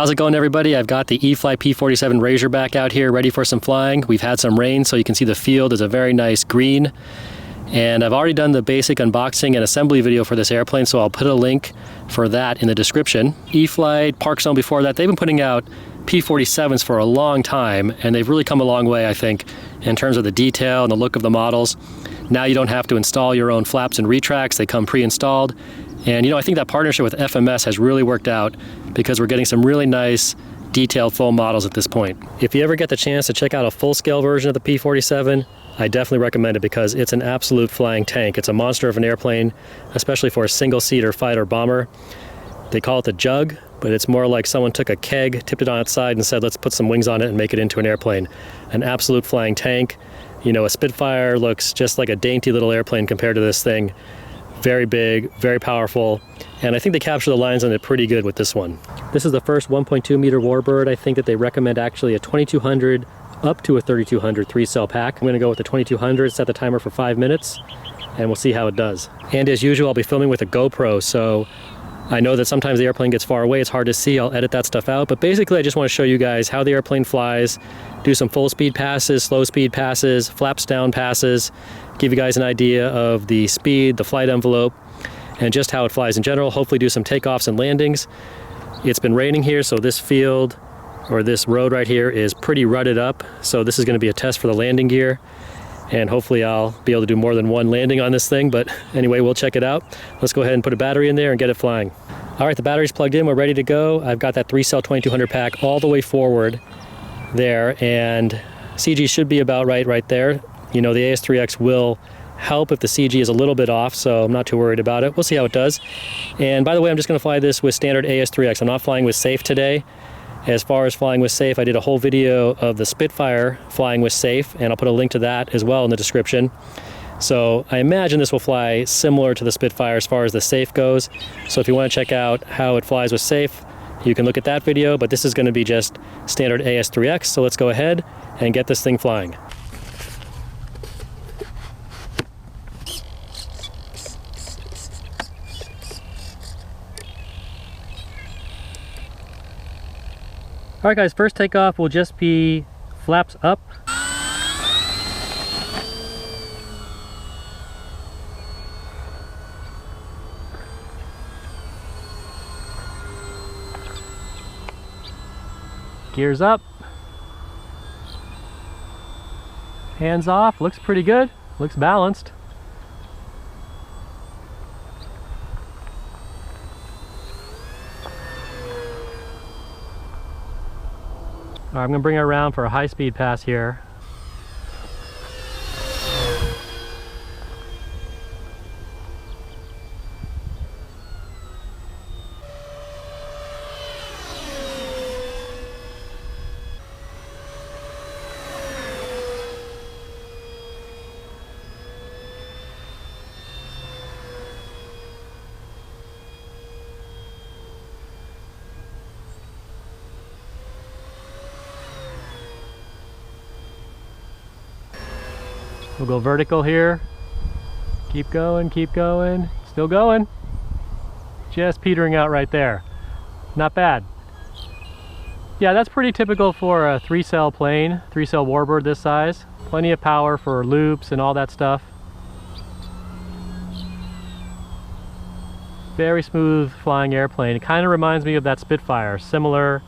How's it going, everybody? I've got the E-flite P-47 Razorback out here ready for some flying. We've had some rain, so you can see the field is a very nice green. And I've already done the basic unboxing and assembly video for this airplane, so I'll put a link for that in the description. E-flite, Park Zone before that, they've been putting out P-47s for a long time, and they've really come a long way, I think, in terms of the detail and the look of the models. Now you don't have to install your own flaps and retracts, they come pre-installed. And I think that partnership with FMS has really worked out because we're getting some really nice detailed full models at this point. If you ever get the chance to check out a full-scale version of the P-47, I definitely recommend it because it's an absolute flying tank. It's a monster of an airplane, especially for a single-seater fighter bomber. They call it the Jug, but it's more like someone took a keg, tipped it on its side, and said, let's put some wings on it and make it into an airplane. An absolute flying tank. A Spitfire looks just like a dainty little airplane compared to this thing. Very big, very powerful, and I think they capture the lines on it pretty good with this one. This is the first 1.2 meter warbird. I think that they recommend actually a 2200 up to a 3200 3-cell pack. I'm going to go with the 2200, set the timer for 5 minutes, and we'll see how it does. And as usual, I'll be filming with a GoPro, so I know that sometimes the airplane gets far away, it's hard to see, I'll edit that stuff out, but basically I just want to show you guys how the airplane flies, do some full speed passes, slow speed passes, flaps down passes, give you guys an idea of the speed, the flight envelope, and just how it flies in general. Hopefully do some takeoffs and landings. It's been raining here, so this field, or this road right here, is pretty rutted up, so this is going to be a test for the landing gear, and hopefully I'll be able to do more than one landing on this thing, but anyway, we'll check it out. Let's go ahead and put a battery in there and get it flying. All right, the battery's plugged in, we're ready to go. I've got that 3-cell 2200 pack all the way forward there, and CG should be about right there. The AS3X will help if the CG is a little bit off, so I'm not too worried about it. We'll see how it does. And by the way, I'm just going to fly this with standard AS3X. I'm not flying with SAFE today. As far as flying with SAFE, I did a whole video of the Spitfire flying with SAFE, and I'll put a link to that as well in the description. So I imagine this will fly similar to the Spitfire as far as the SAFE goes. So if you want to check out how it flies with SAFE, you can look at that video, but this is going to be just standard AS3X, so let's go ahead and get this thing flying. Alright guys, first takeoff will just be flaps up. Gears up. Hands off, looks pretty good, looks balanced. All right, I'm going to bring it around for a high-speed pass here. We'll go vertical here. Keep going, still going. Just petering out right there. Not bad. Yeah, that's pretty typical for a 3-cell plane, 3-cell warbird this size. Plenty of power for loops and all that stuff. Very smooth flying airplane. It kind of reminds me of that Spitfire, similar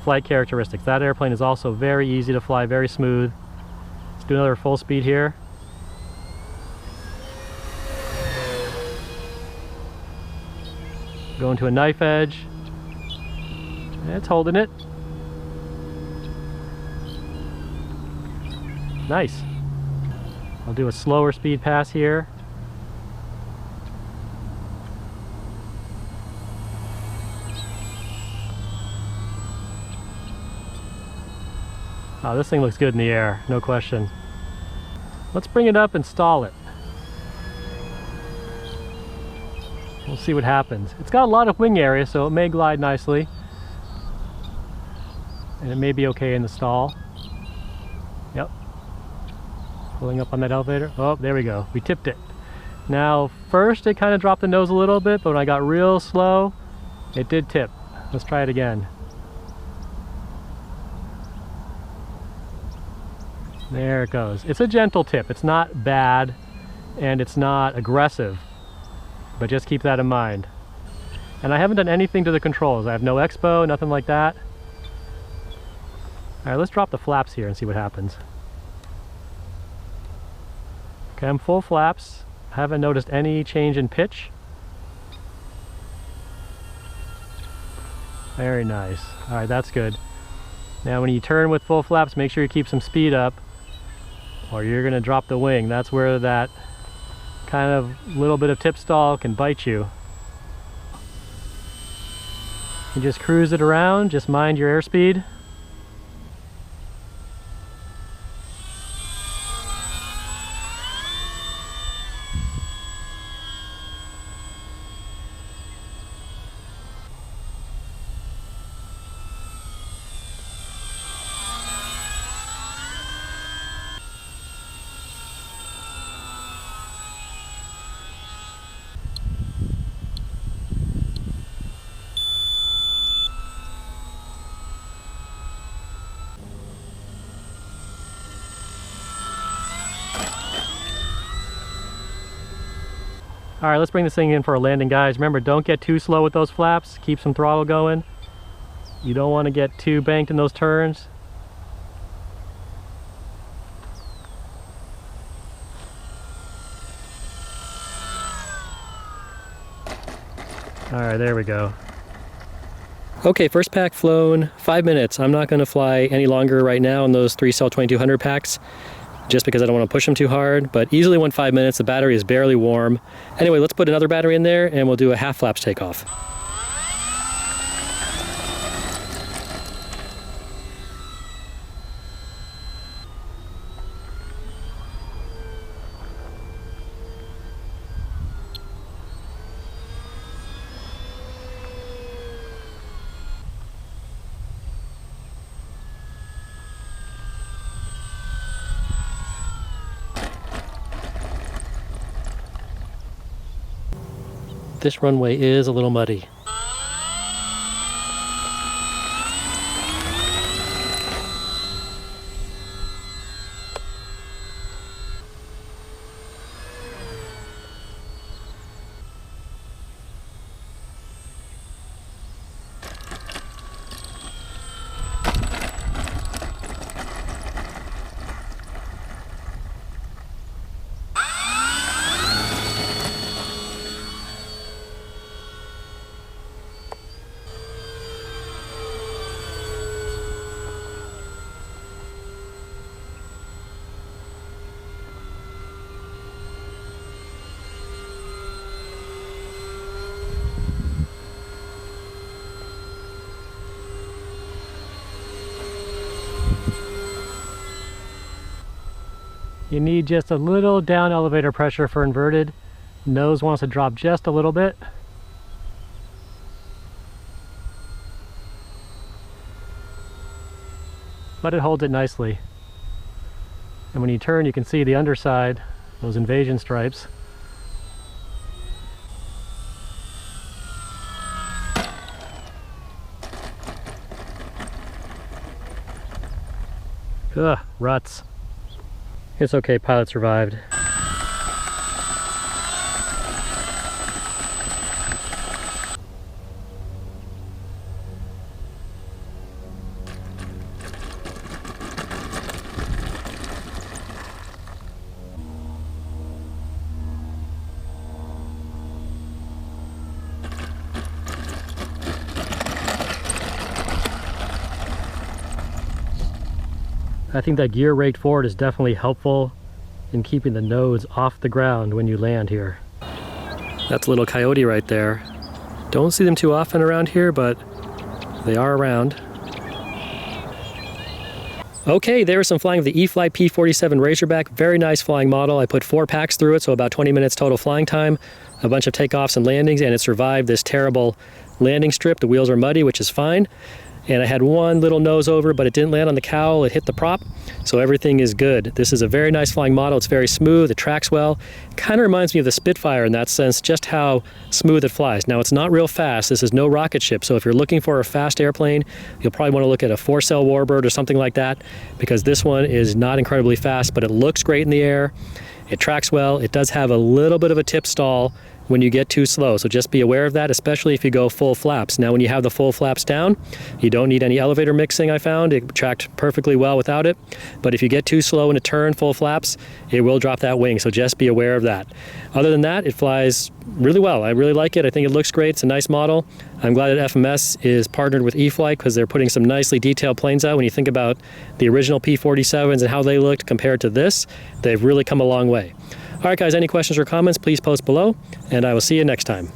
flight characteristics. That airplane is also very easy to fly, very smooth. Let's do another full speed here. Going to a knife edge. It's holding it. Nice. I'll do a slower speed pass here. Oh, this thing looks good in the air, no question. Let's bring it up and stall it. We'll see what happens. It's got a lot of wing area, so it may glide nicely. And it may be okay in the stall. Yep. Pulling up on that elevator. Oh, there we go. We tipped it. Now, first it kind of dropped the nose a little bit, but when I got real slow, it did tip. Let's try it again. There it goes. It's a gentle tip. It's not bad and it's not aggressive, but just keep that in mind. And I haven't done anything to the controls. I have no expo, nothing like that. All right, let's drop the flaps here and see what happens. Okay, I'm full flaps. Haven't noticed any change in pitch. Very nice. All right, that's good. Now when you turn with full flaps, make sure you keep some speed up or you're gonna drop the wing. That's where that kind of little bit of tip stall can bite you. You just cruise it around, just mind your airspeed. All right, let's bring this thing in for a landing, guys. Remember, don't get too slow with those flaps. Keep some throttle going. You don't want to get too banked in those turns. All right, there we go. Okay, first pack flown, 5 minutes. I'm not going to fly any longer right now on those 3-cell 2200 packs, just because I don't want to push them too hard, but easily went 5 minutes. The battery is barely warm. Anyway, let's put another battery in there and we'll do a half flaps takeoff. This runway is a little muddy. You need just a little down elevator pressure for inverted. Nose wants to drop just a little bit. But it holds it nicely. And when you turn, you can see the underside, those invasion stripes. Ugh, ruts. It's okay, pilot survived. I think that gear raked forward is definitely helpful in keeping the nose off the ground when you land here. That's a little coyote right there. Don't see them too often around here, but they are around. Okay, there was some flying of the E-flite P-47 Razorback. Very nice flying model. I put 4 packs through it, so about 20 minutes total flying time, a bunch of takeoffs and landings, and it survived this terrible landing strip. The wheels are muddy, which is fine. and I had one little nose over, but it didn't land on the cowl, it hit the prop, so everything is good. This is a very nice flying model. It's very smooth, it tracks well. Kind of reminds me of the Spitfire in that sense, just how smooth it flies. Now, it's not real fast. This is no rocket ship, so if you're looking for a fast airplane, you'll probably want to look at a 4-cell Warbird or something like that, because this one is not incredibly fast, but it looks great in the air. It tracks well. It does have a little bit of a tip stall when you get too slow, so just be aware of that, especially if you go full flaps. Now, when you have the full flaps down, you don't need any elevator mixing, I found. It tracked perfectly well without it, but if you get too slow in a turn, full flaps, it will drop that wing, so just be aware of that. Other than that, it flies really well. I really like it. I think it looks great. It's a nice model. I'm glad that FMS is partnered with E-flite because they're putting some nicely detailed planes out. When you think about the original P-47s and how they looked compared to this, they've really come a long way. All right, guys, any questions or comments, please post below, and I will see you next time.